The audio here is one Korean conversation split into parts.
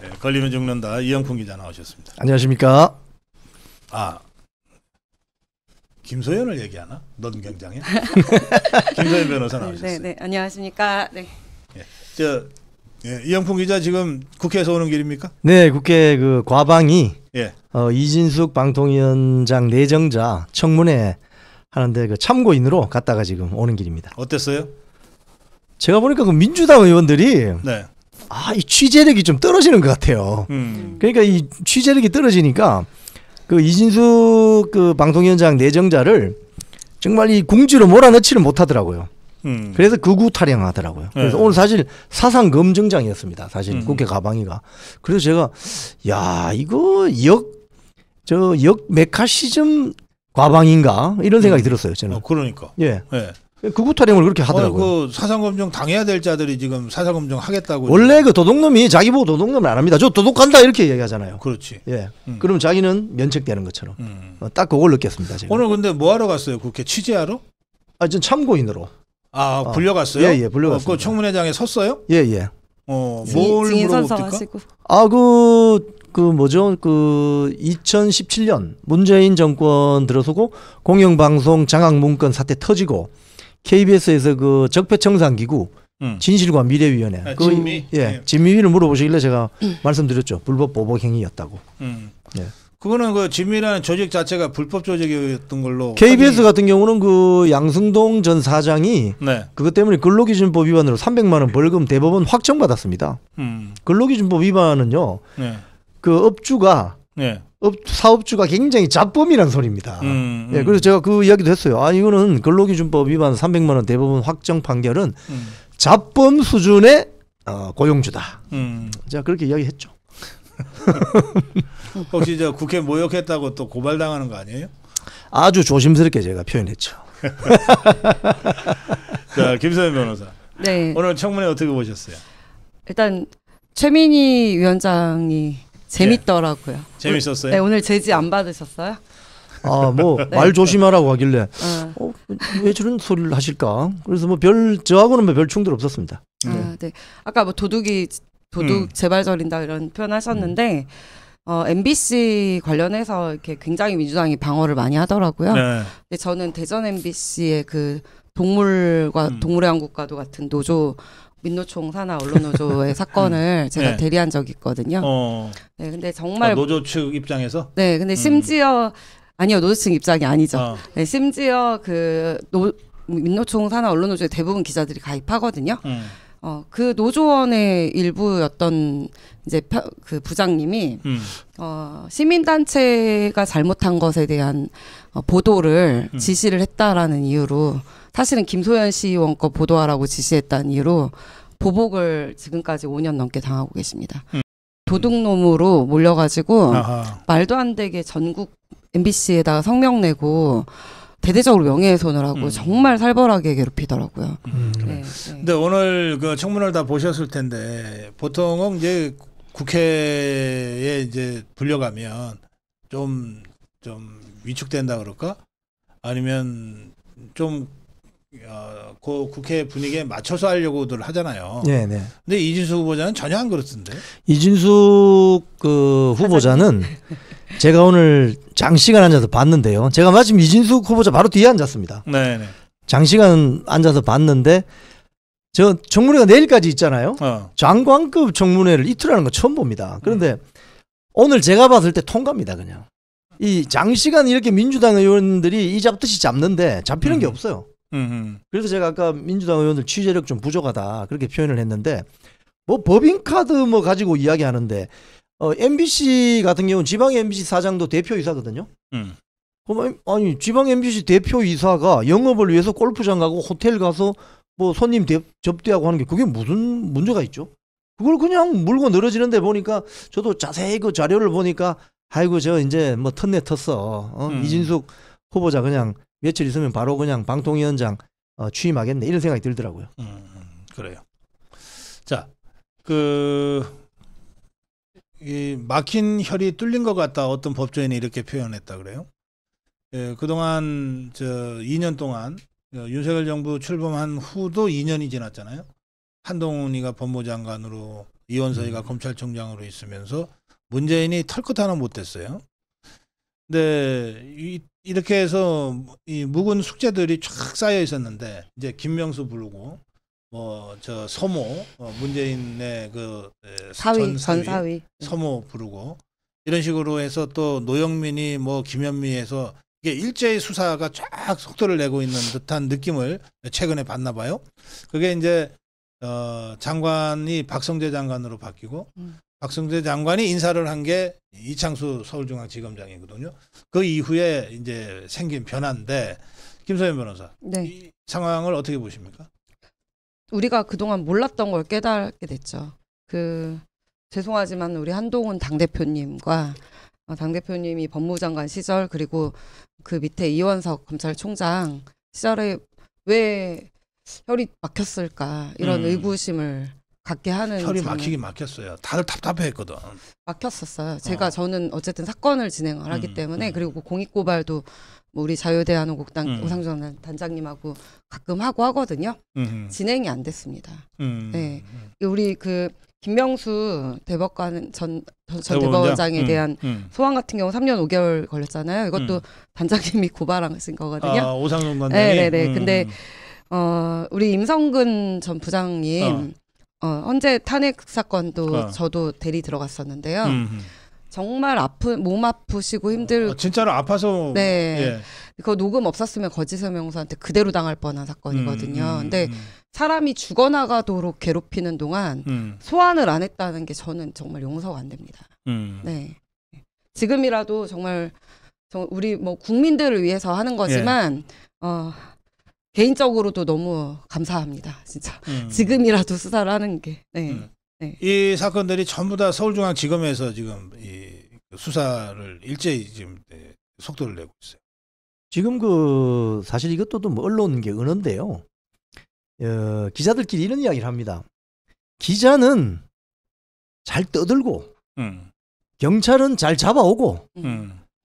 네, 걸리면 죽는다 이영풍 기자 나오셨습니다. 안녕하십니까? 아, 김소연을 얘기하나? 넌 경장에? 김소연 변호사 나오셨어요. 네, 안녕하십니까? 네. 이영풍 기자 지금 국회에서 오는 길입니까? 네, 국회 그 과방이 예. 이진숙 방통위원장 내정자 청문회 하는데 그 참고인으로 갔다가 지금 오는 길입니다. 어땠어요? 제가 보니까 그 민주당 의원들이 네. 이 취재력이 좀 떨어지는 것 같아요. 그러니까 이 취재력이 떨어지니까 그 이진숙 그 방통위원장 내정자를 정말 이 궁지로 몰아넣지를 못하더라고요. 그래서 극우 타령하더라고요. 그래서 오늘 사실 사상 검증장이었습니다. 사실 국회 가방위가. 그래서 제가 이거 역 메카시즘 과방인가 이런 생각이 들었어요. 저는. 그러니까. 예. 네. 극우 타령을 그렇게 하더라고요. 그 사상 검증 당해야 될 자들이 지금 사상 검증 하겠다고. 원래 그 도둑놈이 자기 보고 도둑놈을 안 합니다. 저 도둑한다 이렇게 얘기하잖아요. 그렇지. 예. 그럼 자기는 면책되는 것처럼. 딱 그걸 느꼈습니다. 제가. 오늘 근데 뭐 하러 갔어요? 국회 취재하러? 전 참고인으로. 불려갔어요? 예, 불려갔습니다. 그 청문회장에 섰어요? 예. 뭘 물어봅니까? 그 뭐죠? 그 2017년 문재인 정권 들어서고 공영방송 장악문건 사태 터지고 KBS에서 그 적폐청산기구 진실과 미래위원회 진미? 진미위를 물어보시길래 제가 말씀드렸죠. 불법 보복 행위였다고. 예. 그거는 그 진미라는 조직 자체가 불법 조직이었던 걸로. KBS 같은 경우는 그 양승동 전 사장이 그것 때문에 근로기준법 위반으로 300만 원 벌금 대법원 확정받았습니다. 근로기준법 위반은요. 그 업주가 사업주가 굉장히 잡범이라는 소리입니다. 예, 그래서 제가 그 이야기도 했어요. 이거는 근로기준법 위반 300만 원 대법원 확정 판결은 잡범 수준의 고용주다. 제가 그렇게 이야기했죠. 혹시 저 국회 모욕했다고 또 고발당하는 거 아니에요? 아주 조심스럽게 제가 표현했죠. 자, 김소연 변호사. 네. 오늘 청문회 어떻게 보셨어요? 일단 최민희 위원장이 재밌더라고요. 재밌었어요? 네, 오늘 제지 안 받으셨어요? 말 조심하라고 하길래 왜 저런 소리를 하실까? 그래서 저하고는 별 충돌 없었습니다. 네. 아까 도둑 재발 저린다 이런 표현하셨는데 MBC 관련해서 이렇게 굉장히 민주당이 방어를 많이 하더라고요. 근데 저는 대전 MBC의 그 동물의 왕국과도 같은 노조 민노총 산하 언론노조의 사건을 제가 대리한 적이 있거든요. 네, 근데 정말 노조 측 입장에서? 네, 근데 심지어 아니요, 노조 측 입장이 아니죠. 네, 심지어 그 민노총 산하 언론노조의 대부분 기자들이 가입하거든요. 그 노조원의 일부였던 이제 그 부장님이 시민단체가 잘못한 것에 대한 보도를 지시를 했다라는 이유로 사실은 김소연 시의원 거 보도하라고 지시했다는 이유로 보복을 지금까지 5년 넘게 당하고 계십니다. 도둑놈으로 몰려가지고 말도 안 되게 전국 MBC에다가 성명 내고 대대적으로 명예훼손을 하고 정말 살벌하게 괴롭히더라고요. 네. 근데 오늘 그 청문회를 다 보셨을 텐데 보통은 이제 국회에 이제 불려가면 좀 위축된다 그럴까? 아니면 좀 그 국회 분위기에 맞춰서 하려고들 하잖아요. 네. 근데 이진숙 후보자는 전혀 안 그렇던데. 이진숙 그 후보자는 제가 오늘 장시간 앉아서 봤는데요. 제가 마침 이진숙 후보자 바로 뒤에 앉았습니다. 네. 장시간 앉아서 봤는데 저 청문회가 내일까지 있잖아요. 장관급 청문회를 이틀 하는 거 처음 봅니다. 그런데 오늘 제가 봤을 때 통과입니다. 그냥 이 장시간 이렇게 민주당 의원들이 이 잡듯이 잡는데 잡히는 게 없어요. 그래서 제가 아까 민주당 의원들 취재력 좀 부족하다 그렇게 표현을 했는데 법인카드 가지고 이야기하는데 MBC 같은 경우는 지방 MBC 사장도 대표이사거든요. 그럼 아니 지방 MBC 대표이사가 영업을 위해서 골프장 가고 호텔 가서 손님 접대하고 하는 게 그게 무슨 문제가 있죠? 그걸 그냥 물고 늘어지는데 보니까 저도 자세히 그 자료를 보니까 아이고 저 이제 텄네 텄어. 이진숙 후보자 그냥 며칠 있으면 바로 그냥 방통위원장 취임하겠네 이런 생각이 들더라고요. 그래요. 자, 이 막힌 혈이 뚫린 것 같다 어떤 법조인이 이렇게 표현했다 그래요. 그동안 2년 동안 윤석열 정부 출범한 후도 2년이 지났잖아요. 한동훈이가 법무장관으로 이원석이가 검찰총장으로 있으면서 문재인이 털끝 하나 못 댔어요. 근데 이렇게 해서 이 묵은 숙제들이 쫙 쌓여 있었는데 이제 김명수 부르고 뭐 저 서모 문재인의 그 전 사위 서모 부르고 이런 식으로 해서 또 노영민이 뭐 김현미에서 이게 일제히 수사가 쫙 속도를 내고 있는 듯한 느낌을 최근에 받나 봐요. 그게 이제 장관이 박성재 장관으로 바뀌고 박성재 장관이 인사를 한 게 이창수 서울중앙지검장이거든요. 그 이후에 이제 생긴 변화인데 김소연 변호사, 네. 이 상황을 어떻게 보십니까? 우리가 그동안 몰랐던 걸 깨닫게 됐죠. 죄송하지만 우리 한동훈 당대표님과 당대표님이 법무장관 시절 그리고 그 밑에 이원석 검찰총장 시절에 왜 혈이 막혔을까 이런 의구심을 갖게 하는 혈이 막히긴 막혔어요. 다들 답답해했거든. 막혔었어요. 저는 어쨌든 사건을 진행을 하기 때문에 그리고 공익고발도 뭐 우리 자유대한민국당 오상정 단장님하고 가끔 하고 하거든요. 진행이 안 됐습니다. 네, 우리 김명수 대법관 전 대법원장에 대한 소환 같은 경우 3년 5개월 걸렸잖아요. 이것도 단장님이 고발하신 거거든요. 아, 오상정 단장이. 네네네. 근데 우리 임성근 전 부장님 헌재 탄핵 사건도 저도 대리 들어갔었는데요. 정말 몸 아프시고 힘들고 진짜로 아파서 네. 예. 그거 녹음 없었으면 거짓설명서한테 그대로 당할 뻔한 사건이거든요. 근데 사람이 죽어나가도록 괴롭히는 동안 소환을 안 했다는 게 저는 정말 용서가 안 됩니다. 네. 지금이라도 정말 우리 뭐 국민들을 위해서 하는 거지만 개인적으로도 너무 감사합니다. 진짜 지금이라도 수사를 하는 게. 네. 네. 이 사건들이 전부 다 서울중앙지검에서 지금 이 수사를 일제히 지금 속도를 내고 있어요. 지금 사실 이것도 뭐 언론 게 은은데요. 기자들끼리 이런 이야기를 합니다. 기자는 잘 떠들고 경찰은 잘 잡아오고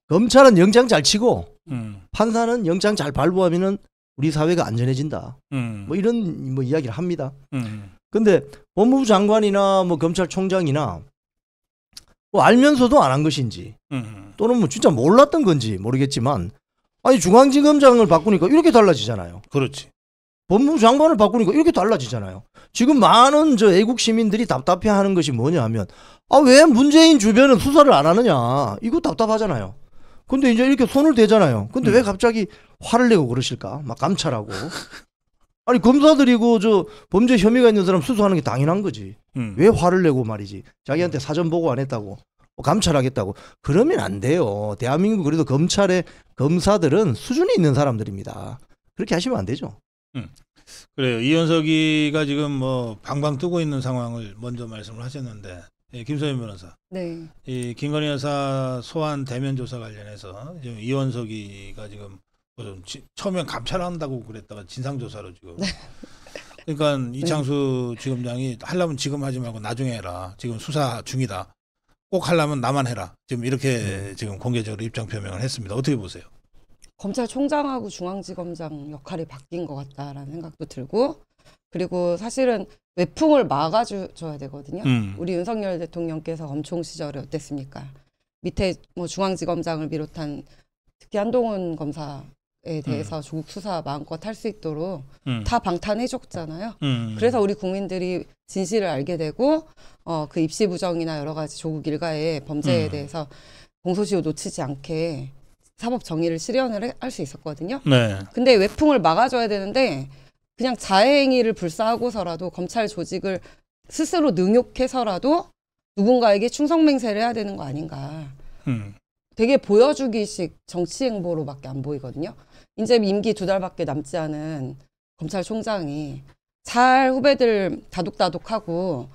검찰은 영장 잘 치고 판사는 영장 잘 발부하면은 우리 사회가 안전해진다. 뭐 이런 뭐 이야기를 합니다. 근데 법무부 장관이나 뭐 검찰총장이나 뭐 알면서도 안 한 것인지 또는 뭐 진짜 몰랐던 건지 모르겠지만 아니 중앙지검장을 바꾸니까 이렇게 달라지잖아요. 그렇지. 법무부 장관을 바꾸니까 이렇게 달라지잖아요. 지금 많은 애국 시민들이 답답해하는 것이 뭐냐 하면 왜 문재인 주변은 수사를 안 하느냐 이거 답답하잖아요. 근데 이제 이렇게 손을 대잖아요. 근데 왜 갑자기 화를 내고 그러실까? 막 감찰하고. 아니 검사들이고 범죄 혐의가 있는 사람 수사하는 게 당연한 거지. 왜 화를 내고 말이지. 자기한테 사전 보고 안 했다고 감찰하겠다고 그러면 안 돼요. 대한민국 그래도 검찰의 검사들은 수준이 있는 사람들입니다. 그렇게 하시면 안 되죠. 그래요. 이원석이가 지금 뭐 방방 뜨고 있는 상황을 먼저 말씀을 하셨는데 김소연 변호사. 네. 이 김건희 여사 소환 대면 조사 관련해서 지금 이원석이가 지금 처음엔 감찰한다고 그랬다가 진상조사로 지금. 그러니까 이창수 지검장이 하려면 지금 하지 말고 나중에 해라. 지금 수사 중이다. 꼭 하려면 나만 해라. 지금 이렇게 지금 공개적으로 입장 표명을 했습니다. 어떻게 보세요? 검찰총장하고 중앙지검장 역할이 바뀐 것 같다라는 생각도 들고 그리고 사실은 외풍을 막아줘야 되거든요. 우리 윤석열 대통령께서 검총 시절에 어땠습니까? 밑에 뭐 중앙지검장을 비롯한 특히 한동훈 검사에 대해서 조국 수사 마음껏 할 수 있도록 다 방탄해줬잖아요. 그래서 우리 국민들이 진실을 알게 되고 그 입시 부정이나 여러 가지 조국 일가의 범죄에 대해서 공소시효 놓치지 않게 사법 정의를 실현을 할 수 있었거든요. 네. 근데 외풍을 막아줘야 되는데 그냥 자해행위를 불사하고서라도 검찰 조직을 스스로 능욕해서라도 누군가에게 충성맹세를 해야 되는 거 아닌가. 되게 보여주기식 정치 행보로밖에 안 보이거든요. 이제 임기 2달밖에 남지 않은 검찰총장이 잘 후배들 다독다독하고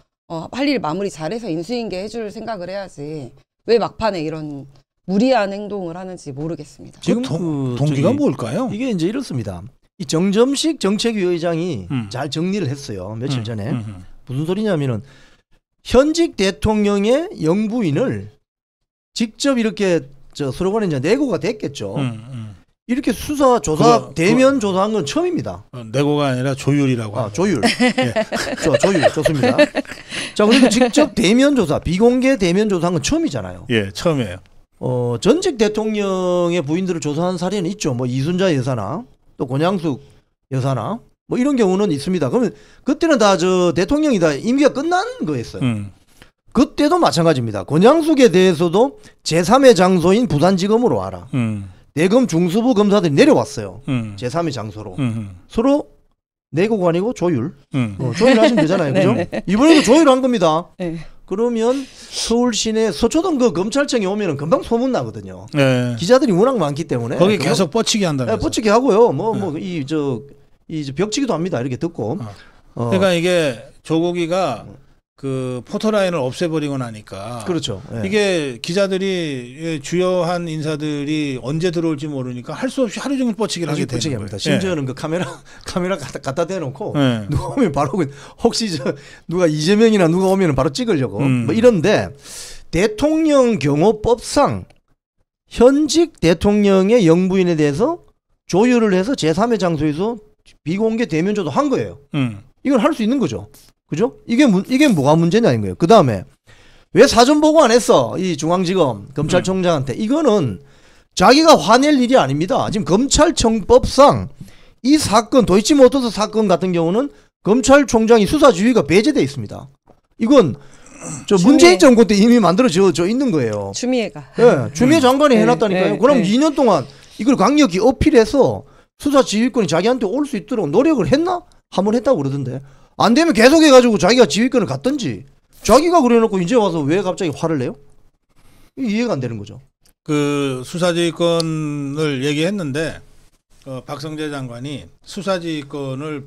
할 일 마무리 잘해서 인수인계 해줄 생각을 해야지 왜 막판에 이런 무리한 행동을 하는지 모르겠습니다. 지금 동기가 뭘까요? 이게 이제 이렇습니다. 이 정점식 정책위의장이 잘 정리를 했어요. 며칠 전에. 무슨 소리냐면은 현직 대통령의 영부인을 직접 이렇게 스로건에 이제 내고가 됐겠죠. 이렇게 수사 조사 대면 조사한 건 처음입니다. 내고가 아니라 조율이라고. 조율. 예. 조율 좋습니다. 자, 그리고 직접 대면 조사, 비공개 대면 조사한 건 처음이잖아요. 예, 처음이에요. 전직 대통령의 부인들을 조사한 사례는 있죠. 뭐 이순자 여사나 또 권양숙 여사나 뭐 이런 경우는 있습니다. 그러면 그때는 다 대통령이 다 임기가 끝난 거였어요. 그때도 마찬가지입니다. 권양숙에 대해서도 제3의 장소인 부산지검으로 와라. 대검 중수부 검사들이 내려왔어요. 제3의 장소로. 서로 내고가 아니고 조율. 조율하시면 되잖아요. 그죠? 이번에도 조율한 겁니다. 네. 그러면 서울 시내 서초동 그 검찰청에 오면은 금방 소문 나거든요. 네. 기자들이 워낙 많기 때문에. 거기 계속 뻗치기 한다면서. 뻗치기 하고요. 이 벽치기도 합니다. 이렇게 듣고. 그러니까 이게 조국이가 그 포토라인을 없애버리고 나니까. 그렇죠. 예. 이게 기자들이 주요한 인사들이 언제 들어올지 모르니까 할 수 없이 하루 종일 뻗치기를 하게 되는 거예요. 합니다. 심지어는 그 카메라 갖다 대놓고 네. 누가 오면 바로 혹시 누가 이재명이나 누가 오면 바로 찍으려고 뭐 이런데 대통령 경호법상 현직 대통령의 영부인에 대해서 조율을 해서 제3의 장소에서 비공개 대면 조도 한 거예요. 이건 할 수 있는 거죠. 그죠? 이게 뭐가 문제냐는 거예요. 그 다음에 왜 사전 보고 안 했어? 이 중앙지검 검찰총장한테. 이거는 자기가 화낼 일이 아닙니다. 지금 검찰청법상 이 사건 도이치모터스 사건 같은 경우는 검찰총장이 수사지휘가 배제돼 있습니다. 이건 문재인 정권 때 이미 만들어져 있는 거예요. 추미애가. 네, 추미애 장관이 해놨다니까요. 그럼 2년 동안 이걸 강력히 어필해서 수사지휘권이 자기한테 올 수 있도록 노력을 했나? 한번 했다고 그러던데. 안 되면 계속 해가지고 자기가 지휘권을 갖든지. 자기가 그래놓고 이제 와서 왜 갑자기 화를 내요? 이해가 안 되는 거죠. 그 수사지휘권을 얘기했는데 박성재 장관이 수사지휘권을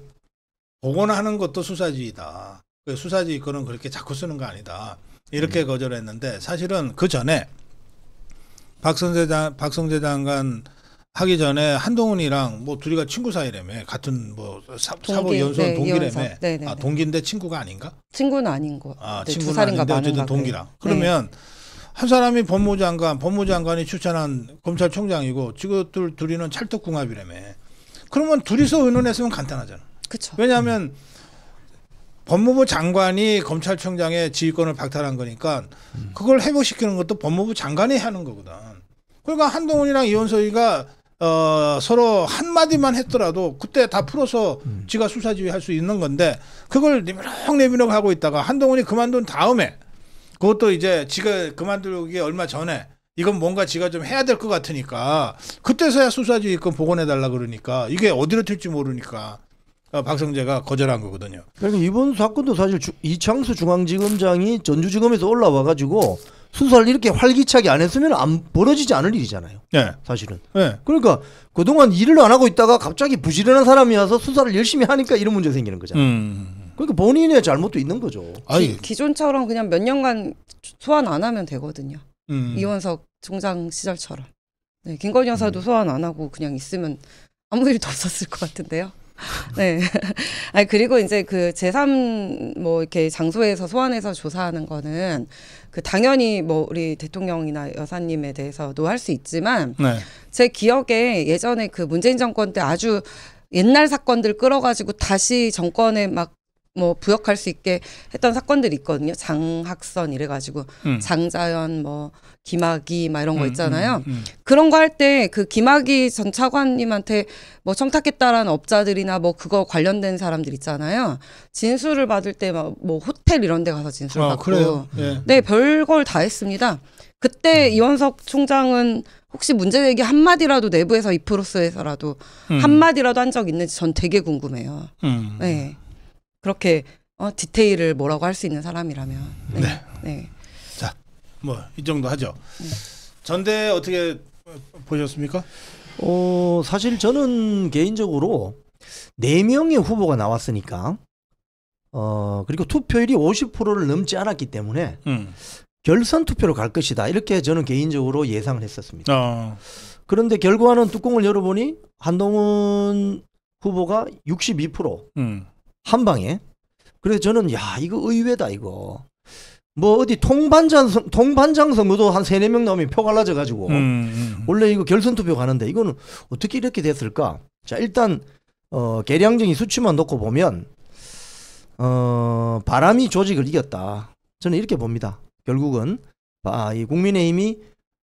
복원하는 것도 수사지휘다. 그 수사지휘권은 그렇게 자꾸 쓰는 거 아니다. 이렇게 거절했는데 사실은 그 전에 박성재 장관 하기 전에 한동훈이랑 뭐 둘이가 친구 사이라며 같은 뭐 사법 연수원 동기라며. 동기인데 친구가 아닌가? 친구는 아닌 거. 친구는 아닌데 어쨌든 동기라. 그러면 한 사람이 법무장관이 추천한 검찰총장이고 지금 둘이는 찰떡궁합이라며. 그러면 둘이서 의논했으면 간단하잖아. 그렇죠. 왜냐하면 법무부 장관이 검찰총장의 지휘권을 박탈한 거니까 그걸 회복시키는 것도 법무부 장관이 하는 거거든. 그러니까 한동훈이랑 이원석이가 서로 한마디만 했더라도 그때 다 풀어서 지가 수사지휘 할 수 있는 건데 그걸 내비nog 하고 있다가 한동훈이 그만둔 다음에 그것도 이제 지가 그만두기 얼마 전에 이건 뭔가 지가 좀 해야 될 것 같으니까 그때서야 수사지휘권 복원해달라 그러니까 이게 어디로 튈지 모르니까 박성재가 거절한 거거든요. 그러니까 이번 사건도 사실 이창수 중앙지검장이 전주지검에서 올라와가지고 수사를 이렇게 활기차게 안 했으면 벌어지지 않을 일이잖아요. 네. 사실은. 네. 그러니까 그동안 일을 안 하고 있다가 갑자기 부지런한 사람이 와서 수사를 열심히 하니까 이런 문제 생기는 거잖아요. 그러니까 본인의 잘못도 있는 거죠. 기존처럼 그냥 몇 년간 소환 안 하면 되거든요. 이원석 총장 시절처럼. 네, 김건희 여사도 소환 안 하고 그냥 있으면 아무 일도 없었을 것 같은데요. 네. 아니, 그리고 이제 그 제3 뭐 이렇게 장소에서 소환해서 조사하는 거는 그 당연히 뭐 우리 대통령이나 여사님에 대해서도 할 수 있지만 제 기억에 예전에 그 문재인 정권 때 아주 옛날 사건들 끌어가지고 다시 정권에 막 뭐 부역할 수 있게 했던 사건들이 있거든요. 장학선 이래가지고 장자연 뭐 김학의 막 이런 거 있잖아요. 그런 거 할 때 그 김학의 전 차관님한테 뭐 청탁했다라는 업자들이나 뭐 그거 관련된 사람들 있잖아요. 진술을 받을 때 막 뭐 호텔 이런 데 가서 진술 받고. 그래요? 예. 네, 별걸 다 했습니다. 그때 이원석 총장은 혹시 문제 제기 한마디라도 내부에서 이프로스에서라도 한마디라도 한 적 있는지 전 되게 궁금해요. 네. 그렇게 디테일을 뭐라고 할 수 있는 사람이라면. 네. 자, 뭐 이 정도 하죠. 전대 어떻게 보셨습니까? 사실 저는 개인적으로 4명의 후보가 나왔으니까 그리고 투표율이 50%를 넘지 않았기 때문에 결선 투표로 갈 것이다. 이렇게 저는 개인적으로 예상을 했었습니다. 그런데 결과는 뚜껑을 열어보니 한동훈 후보가 62% 한 방에. 그래서 저는 이거 의외다 이거. 뭐 어디 통반장 선거도 한 3-4명 나오면 표 갈라져 가지고 원래 이거 결선 투표 가는데 이거는 어떻게 이렇게 됐을까? 자, 일단 계량적인 수치만 놓고 보면 바람이 조직을 이겼다. 저는 이렇게 봅니다. 결국은 이 국민의힘이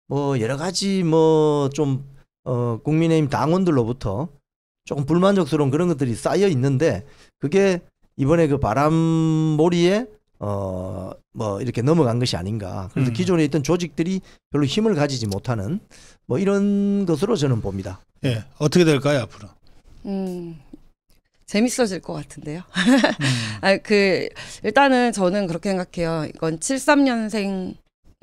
뭐 여러 가지 뭐 좀 국민의힘 당원들로부터 조금 불만족스러운 그런 것들이 쌓여 있는데 그게 이번에 그 바람몰이에 뭐 이렇게 넘어간 것이 아닌가. 그래서 기존에 있던 조직들이 별로 힘을 가지지 못하는 뭐 이런 것으로 저는 봅니다. 예, 어떻게 될까요 앞으로? 재밌어질 것 같은데요. 일단은 저는 그렇게 생각해요. 이건 73년생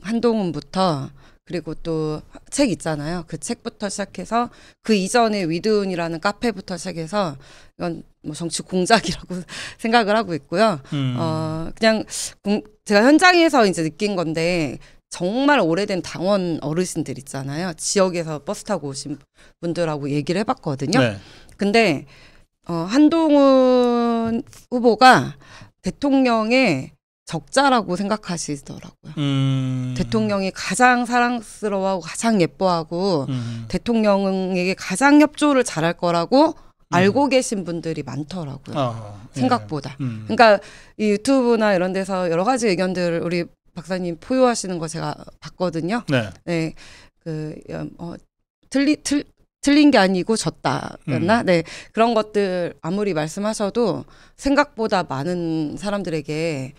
한동훈부터 그리고 또 책 있잖아요. 그 책부터 시작해서 그 이전에 위드운이라는 카페부터 시작해서 이건 뭐 정치 공작이라고 생각을 하고 있고요. 그냥 제가 현장에서 이제 느낀 건데 정말 오래된 당원 어르신들 있잖아요. 지역에서 버스 타고 오신 분들하고 얘기를 해봤거든요. 네. 근데 한동훈 후보가 대통령의 적자라고 생각하시더라고요. 대통령이 가장 사랑스러워하고 가장 예뻐하고 대통령에게 가장 협조를 잘할 거라고 알고 계신 분들이 많더라고요. 생각보다. 그러니까 이 유튜브나 이런 데서 여러 가지 의견들을 우리 박사님 포효하시는 거 제가 봤거든요. 네. 틀린 게 아니고 졌다였나? 네. 그런 것들 아무리 말씀하셔도 생각보다 많은 사람들에게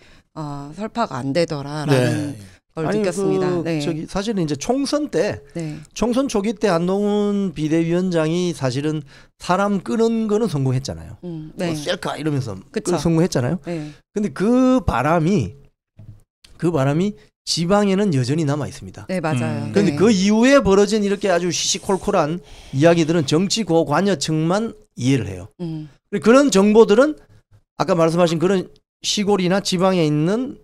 설파가 안 되더라라는 걸 느꼈습니다. 저기 사실은 이제 총선 때 총선 초기 때 한동훈 비대위원장이 사실은 사람 끄는 거는 성공했잖아요. 뭐 셀카 이러면서 성공했잖아요. 근데 그 바람이 지방에는 여전히 남아 있습니다. 네, 맞아요. 그런데 그 이후에 벌어진 이렇게 아주 시시콜콜한 이야기들은 정치 고관여층만 이해를 해요. 그런 정보들은 아까 말씀하신 그런 시골이나 지방에 있는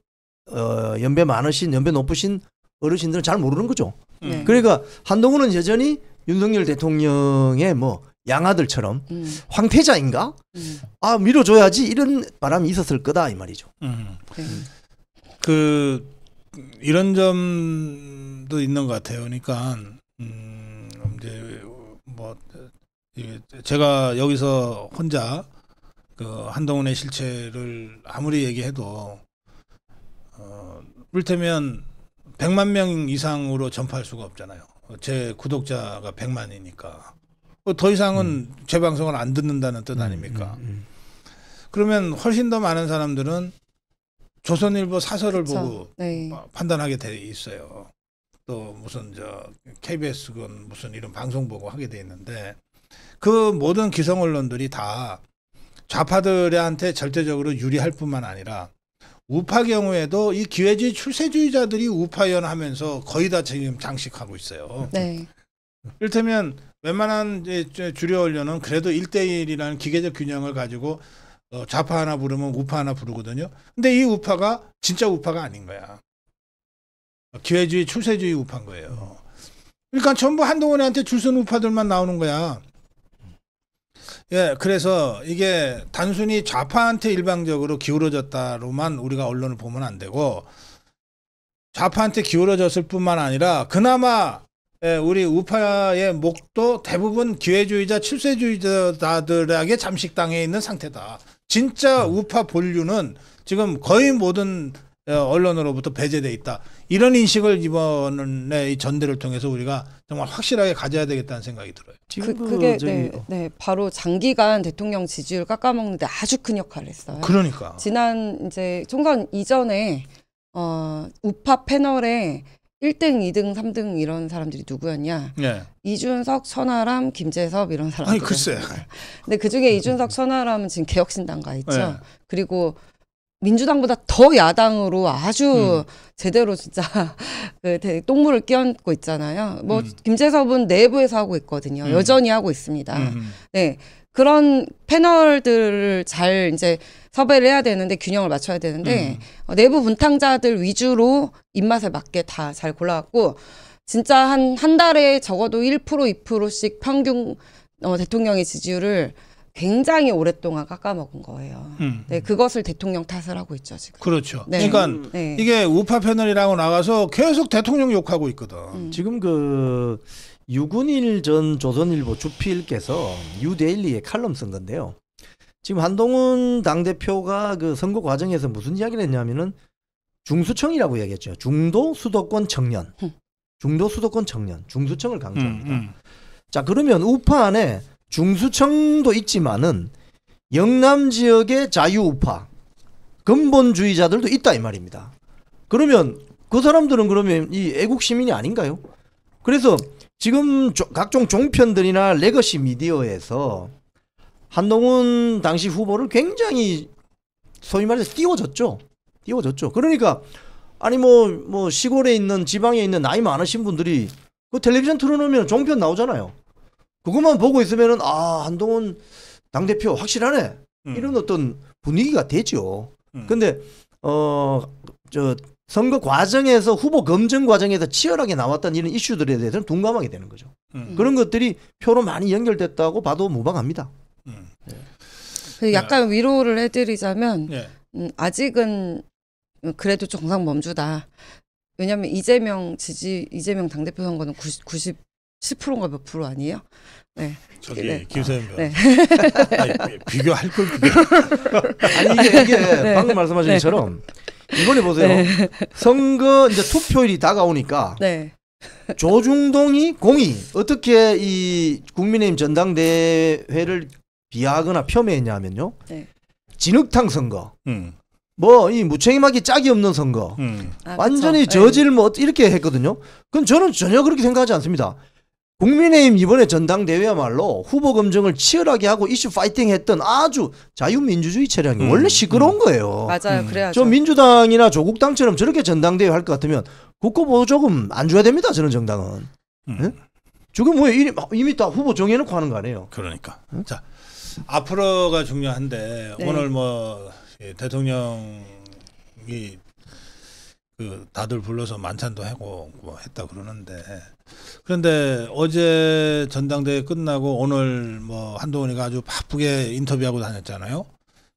연배 많으신, 연배 높으신 어르신들은 잘 모르는 거죠. 그러니까 한동훈은 여전히 윤석열 대통령의 뭐 양아들처럼 황태자인가? 밀어줘야지 이런 바람이 있었을 거다 이 말이죠. 이런 점도 있는 것 같아요. 그러니까 이제 뭐 제가 여기서 혼자 그 한동훈의 실체를 아무리 얘기해도 이를테면 100만 명 이상으로 전파할 수가 없잖아요. 제 구독자가 100만이니까 더 이상은 제 방송을 안 듣는다는 뜻 아닙니까? 그러면 훨씬 더 많은 사람들은 조선일보 사설을 보고 판단하게 돼 있어요. 또 무슨 KBS건 무슨 이런 방송 보고 하게 돼 있는데 그 모든 기성 언론들이 다 좌파들한테 절대적으로 유리할 뿐만 아니라 우파 경우에도 이 기회주의 출세주의자들이 우파연하면서 거의 다 지금 장식하고 있어요. 이를테면 웬만한 주류 언론은 그래도 1대1이라는 기계적 균형을 가지고 좌파 하나 부르면 우파 하나 부르거든요. 근데 이 우파가 진짜 우파가 아닌 거야. 기회주의 출세주의 우파인 거예요. 그러니까 전부 한동훈한테 줄선 우파들만 나오는 거야. 예, 그래서 이게 단순히 좌파한테 일방적으로 기울어졌다로만 우리가 언론을 보면 안 되고 좌파한테 기울어졌을 뿐만 아니라 그나마 우리 우파의 목도 대부분 기회주의자, 출세주의자들에게 잠식당해 있는 상태다. 진짜 우파 본류는 지금 거의 모든 언론으로부터 배제돼 있다. 이런 인식을 이번에 이 전대를 통해서 우리가 정말 확실하게 가져야 되겠다는 생각이 들어요. 그게 바로 장기간 대통령 지지율 깎아먹는데 아주 큰 역할을 했어요. 그러니까 지난 이제 총선 이전에 우파 패널에 1등, 2등, 3등 이런 사람들이 누구였냐? 이준석, 천하람, 김재섭 이런 사람들. 아니 글쎄. 근데 그 중에 이준석, 천하람은 지금 개혁신당가 있죠. 그리고 민주당보다 더 야당으로 아주 제대로 진짜 똥물을 끼얹고 있잖아요. 뭐 김재섭은 내부에서 하고 있거든요. 여전히 하고 있습니다. 네. 그런 패널들을 잘 이제 섭외를 해야 되는데 균형을 맞춰야 되는데 내부 분탕자들 위주로 입맛에 맞게 다 잘 골라갖고 진짜 한 달에 적어도 1% 2%씩 평균 대통령의 지지율을 굉장히 오랫동안 깎아먹은 거예요. 네, 그것을 대통령 탓을 하고 있죠 지금. 그렇죠. 네. 그러니까 네. 이게 우파 패널이라고 나가서 계속 대통령 욕하고 있거든. 지금 그 유근일 전 조선일보 주필께서 뉴데일리에 칼럼 쓴 건데요. 지금 한동훈 당대표가 그 선거 과정에서 무슨 이야기를 했냐면은 중수청이라고 얘기했죠. 중도 수도권 청년. 중도 수도권 청년. 중수청을 강조합니다. 자, 그러면 우파 안에 중수청도 있지만은 영남 지역의 자유우파 근본주의자들도 있다 이 말입니다. 그러면 그 사람들은 그러면 이 애국 시민이 아닌가요? 그래서 지금 각종 종편들이나 레거시 미디어에서 한동훈 당시 후보를 굉장히 소위 말해서 띄워줬죠. 그러니까 아니 뭐 시골에 있는 지방에 있는 나이 많으신 분들이 그 텔레비전 틀어놓으면 종편 나오잖아요. 그것만 보고 있으면은 아 한동훈 당대표 확실하네 이런 어떤 분위기가 되죠. 근데 저 선거 과정에서 후보 검증 과정에서 치열하게 나왔던 이런 이슈들에 대해서는 둔감하게 되는 거죠. 그런 것들이 표로 많이 연결됐다고 봐도 무방합니다. 약간 위로를 해드리자면 네. 아직은 그래도 정상범주다. 왜냐하면 이재명 당대표 선거는 10%인가 몇 프로 아니에요? 네. 저기 네. 김세현 네. 아니, 비교할 걸 비교. 아니 이게 네. 방금 말씀하신 것처럼 이번에 보세요. 네. 선거 이제 투표일이 다가오니까 네. 조중동이 공이 어떻게 이 국민의힘 전당대회를 비하하거나 폄훼했냐면요. 네. 진흙탕 선거. 음. 뭐 이 무책임하기 짝이 없는 선거. 완전히 그쵸. 저질 뭐 이렇게 했거든요. 그럼 저는 전혀 그렇게 생각하지 않습니다. 국민의힘 이번에 전당대회야말로 후보 검증을 치열하게 하고 이슈 파이팅 했던 아주 자유민주주의 체량이 원래 시끄러운 거예요. 맞아요. 그래야죠. 저 민주당이나 조국당처럼 저렇게 전당대회 할 것 같으면 국고보조금 안 줘야 됩니다. 저는 정당은. 네? 지금 뭐 이미 다 후보 정해놓고 하는 거 아니에요. 그러니까. 자, 앞으로가 중요한데 네. 오늘 뭐 대통령이 그 다들 불러서 만찬도 하고 뭐 했다 그러는데 그런데 어제 전당대회 끝나고 오늘 뭐 한동훈이가 아주 바쁘게 인터뷰하고 다녔잖아요.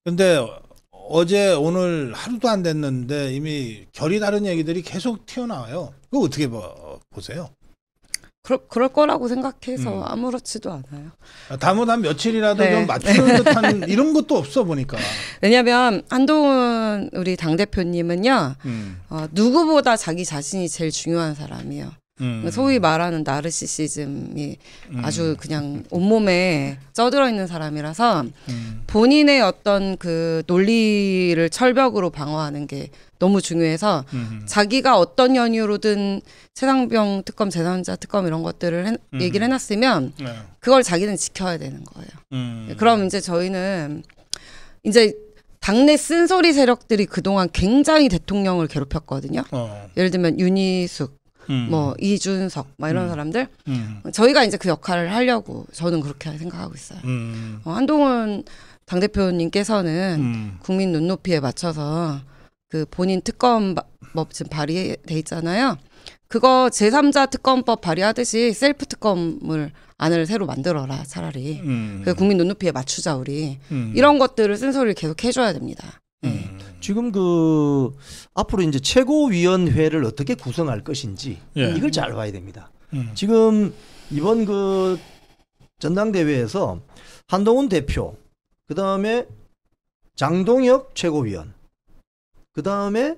근데 어제 오늘 하루도 안 됐는데 이미 결이 다른 얘기들이 계속 튀어나와요. 그거 어떻게 보세요? 그럴 거라고 생각해서 아무렇지도 않아요. 다음은 한 며칠이라도 네. 좀 맞추는 듯한 이런 것도 없어 보니까. 왜냐하면 한동훈 우리 당대표님은요. 누구보다 자기 자신이 제일 중요한 사람이에요. 소위 말하는 나르시시즘이 아주 그냥 온몸에 쪄들어 있는 사람이라서 본인의 어떤 그 논리를 철벽으로 방어하는 게 너무 중요해서 자기가 어떤 연유로든 최상병 특검, 재산자 특검 이런 것들을 얘기를 해놨으면 그걸 자기는 지켜야 되는 거예요. 그럼 이제 저희는 이제 당내 쓴소리 세력들이 그동안 굉장히 대통령을 괴롭혔거든요. 예를 들면 윤희숙, 뭐 이준석, 막 이런 사람들 저희가 이제 그 역할을 하려고 저는 그렇게 생각하고 있어요. 한동훈 당대표님께서는 국민 눈높이에 맞춰서 그 본인 특검법 지금 발의돼 있잖아요. 그거 제3자 특검법 발의하듯이 셀프 특검을 안을 새로 만들어라 차라리. 그 국민 눈높이에 맞추자 우리. 이런 것들을 쓴소리를 계속 해줘야 됩니다. 지금 그 앞으로 이제 최고위원회를 어떻게 구성할 것인지 이걸 잘 봐야 됩니다. 지금 이번 그 전당대회에서 한동훈 대표, 그 다음에 장동혁 최고위원, 그 다음에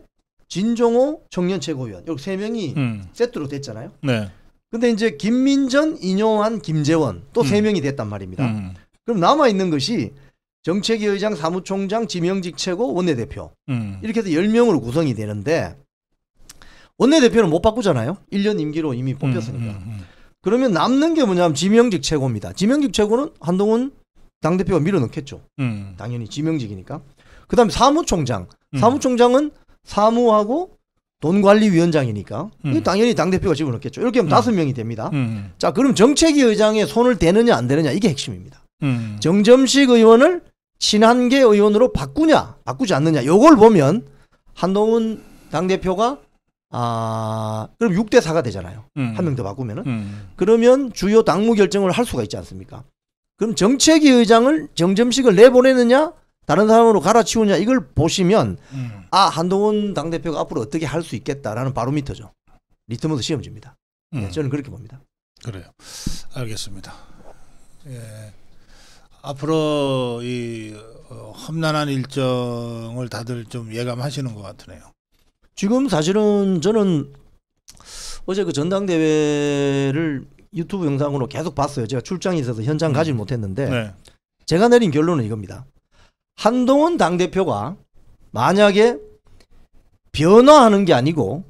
진종호 청년 최고위원 이렇게 세 명이 세트로 됐잖아요. 네. 근데 이제 김민전, 인용환, 김재원 또 세 명이 됐단 말입니다. 그럼 남아 있는 것이 정책위 의장, 사무총장, 지명직 최고, 원내대표 이렇게 해서 10명으로 구성이 되는데 원내대표는 못 바꾸잖아요. 1년 임기로 이미 뽑혔으니까. 그러면 남는 게 뭐냐면 지명직 최고입니다. 지명직 최고는 한동훈 당대표가 밀어넣겠죠. 당연히 지명직이니까. 그 다음에 사무총장. 사무총장은 사무하고 돈관리위원장이니까 당연히 당대표가 집어넣겠죠. 이렇게 하면 5명이 됩니다. 자, 그럼 정책위 의장에 손을 대느냐 안 대느냐 이게 핵심입니다. 정점식 의원을 친한계 의원으로 바꾸냐 바꾸지 않느냐 요걸 보면 한동훈 당대표가 그럼 6대4가 되잖아요. 한 명 더 바꾸면은. 그러면 주요 당무 결정을 할 수가 있지 않습니까? 그럼 정책위 의장을 정점식을 내보내느냐 다른 사람으로 갈아치우냐 이걸 보시면 한동훈 당대표가 앞으로 어떻게 할 수 있겠다라는 바로미터죠. 리트머스 시험지입니다. 네, 저는 그렇게 봅니다. 그래요. 알겠습니다. 예. 앞으로 이 험난한 일정을 다들 좀 예감하시는 것 같으네요. 지금 사실은 저는 어제 그 전당대회를 유튜브 영상으로 계속 봤어요. 제가 출장이 있어서 현장 가질 못했는데 네. 제가 내린 결론은 이겁니다. 한동훈 당대표가 만약에 변화하는 게 아니고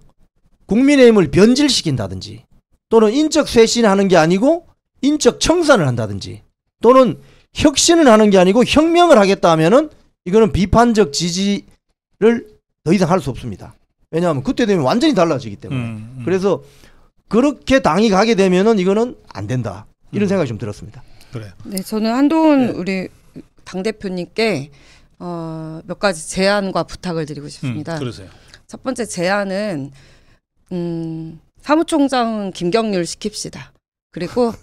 국민의힘을 변질시킨다든지 또는 인적 쇄신하는 게 아니고 인적 청산을 한다든지 또는 혁신을 하는 게 아니고 혁명을 하겠다 하면은 이거는 비판적 지지를 더 이상 할 수 없습니다. 왜냐하면 그때 되면 완전히 달라지기 때문에. 그래서 그렇게 당이 가게 되면은 이거는 안 된다. 이런 생각이 좀 들었습니다. 그래요. 네, 저는 한동훈 우리 당대표님께 몇 가지 제안과 부탁을 드리고 싶습니다. 그러세요. 첫 번째 제안은 사무총장은 김경률 시킵시다. 그리고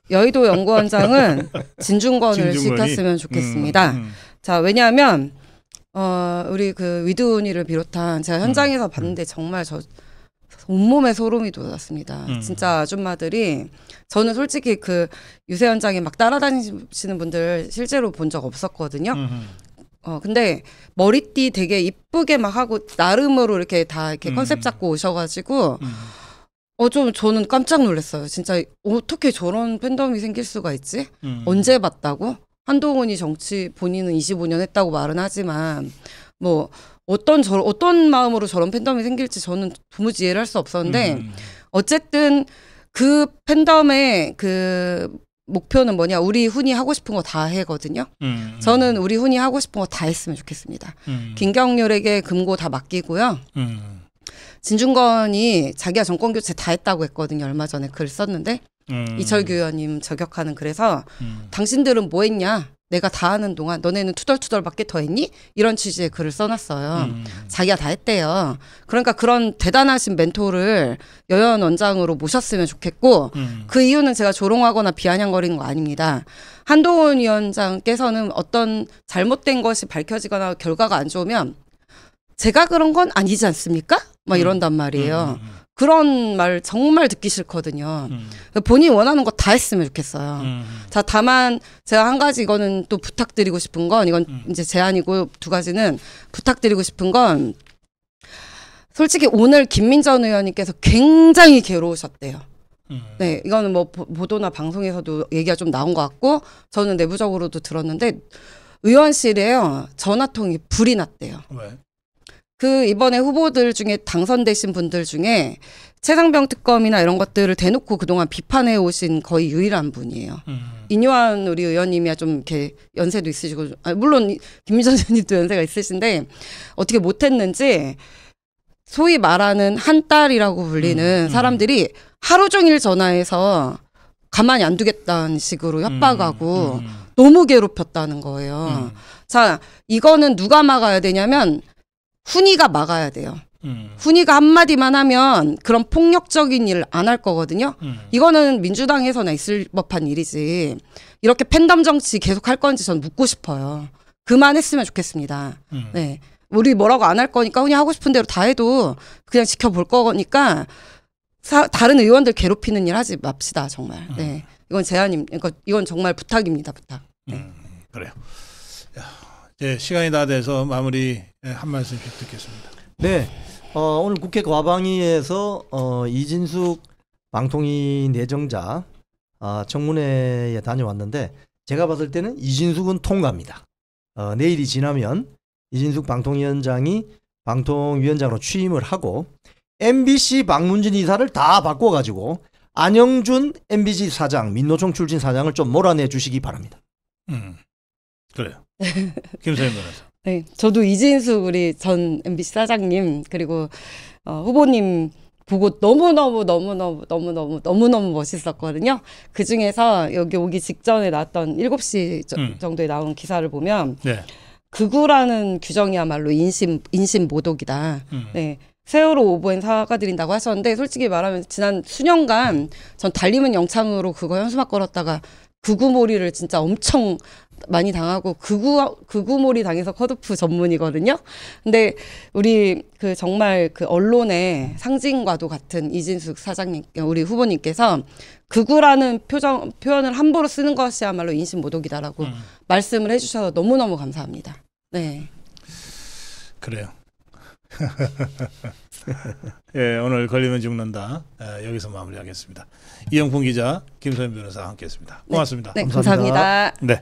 여의도 연구원장은 진중권을 시켰으면 좋겠습니다. 자, 왜냐하면 우리 그 위드우니를 비롯한 제가 현장에서 봤는데 정말 저 온몸에 소름이 돋았습니다. 진짜 아줌마들이 저는 솔직히 그 유세 현장에 막 따라다니시는 분들 실제로 본 적 없었거든요. 근데 머리띠 되게 이쁘게 막 하고 나름으로 이렇게 다 이렇게 컨셉 잡고 오셔가지고 좀 저는 깜짝 놀랐어요. 진짜 어떻게 저런 팬덤이 생길 수가 있지? 언제 봤다고? 한동훈이 정치 본인은 25년 했다고 말은 하지만 뭐 어떤 마음으로 저런 팬덤이 생길지 저는 도무지 이해를 할 수 없었는데 어쨌든 그 팬덤의 그 목표는 뭐냐? 우리 훈이 하고 싶은 거 다 해거든요. 저는 우리 훈이 하고 싶은 거 다 했으면 좋겠습니다. 김경률에게 금고 다 맡기고요. 진중권이 자기가 정권 교체 다 했다고 했거든요. 얼마 전에 글 썼는데 이철규 의원님 저격하는 그래서 당신들은 뭐 했냐? 내가 다 하는 동안 너네는 투덜투덜밖에 더 했니? 이런 취지의 글을 써놨어요. 자기가 다 했대요. 그러니까 그런 대단하신 멘토를 여연 원장으로 모셨으면 좋겠고 그 이유는 제가 조롱하거나 비아냥거리는 거 아닙니다. 한동훈 위원장께서는 어떤 잘못된 것이 밝혀지거나 결과가 안 좋으면 제가 그런 건 아니지 않습니까? 막 이런단 말이에요. 그런 말 정말 듣기 싫거든요. 본인이 원하는 거 다 했으면 좋겠어요. 자, 다만 제가 한 가지 이거는 또 부탁드리고 싶은 건 이건 이제 제안이고 두 가지는 부탁드리고 싶은 건 솔직히 오늘 김민전 의원님께서 굉장히 괴로우셨대요. 네, 이거는 뭐 보도나 방송에서도 얘기가 좀 나온 것 같고 저는 내부적으로도 들었는데 의원실에요 전화통이 불이 났대요. 왜? 그 이번에 후보들 중에 당선되신 분들 중에 최상병 특검이나 이런 것들을 대놓고 그동안 비판해 오신 거의 유일한 분이에요. 인요한 우리 의원님이야 좀 이렇게 연세도 있으시고 물론 김민전 의원님도 연세가 있으신데 어떻게 못했는지 소위 말하는 한 딸이라고 불리는 사람들이 하루 종일 전화해서 가만히 안 두겠다는 식으로 협박하고 너무 괴롭혔다는 거예요. 자, 이거는 누가 막아야 되냐면 훈이가 막아야 돼요. 훈이가 한마디만 하면 그런 폭력적인 일 안 할 거거든요. 이거는 민주당에서나 있을 법한 일이지. 이렇게 팬덤 정치 계속 할 건지 전 묻고 싶어요. 그만했으면 좋겠습니다. 네, 우리 뭐라고 안 할 거니까 훈이 하고 싶은 대로 다 해도 그냥 지켜볼 거니까 다른 의원들 괴롭히는 일 하지 맙시다 정말. 네, 이건 제안입니다. 이건 정말 부탁입니다. 부탁. 네. 그래요. 이제 시간이 다 돼서 마무리 한 말씀씩 듣겠습니다. 네, 오늘 국회 과방위에서 이진숙 방통위 내정자 청문회에 다녀왔는데 제가 봤을 때는 이진숙은 통과입니다. 내일이 지나면 이진숙 방통위원장이 방통위원장으로 취임을 하고 MBC 박문진 이사를 다 바꿔가지고 안영준 MBC 사장, 민노총 출신 사장을 좀 몰아내 주시기 바랍니다. 그래요. 김소연 변호사. 네, 저도 이진숙 우리 전 MBC 사장님 그리고 후보님 보고 너무너무 멋있었거든요. 그 중에서 여기 오기 직전에 나왔던 7시 정도에 나온 기사를 보면 네. 극우라는 규정이야말로 인신 모독이다. 네. 세월호 오보엔 사과드린다고 하셨는데 솔직히 말하면 지난 수년간 전 달림은 영창으로 그거 현수막 걸었다가 극우몰이를 진짜 엄청 많이 당하고 극우몰이 당해서 컷오프 전문이거든요. 근데 우리 그 정말 그 언론의 상징과도 같은 이진숙 사장님, 우리 후보님께서 극우라는 표현을 함부로 쓰는 것이야말로 인신모독이다라고 말씀을 해주셔서 너무너무 감사합니다. 네. 그래요. 예, 오늘 걸리면 죽는다. 여기서 마무리하겠습니다. 이영풍 기자, 김소연 변호사와 함께했습니다. 고맙습니다. 네, 감사합니다. 네.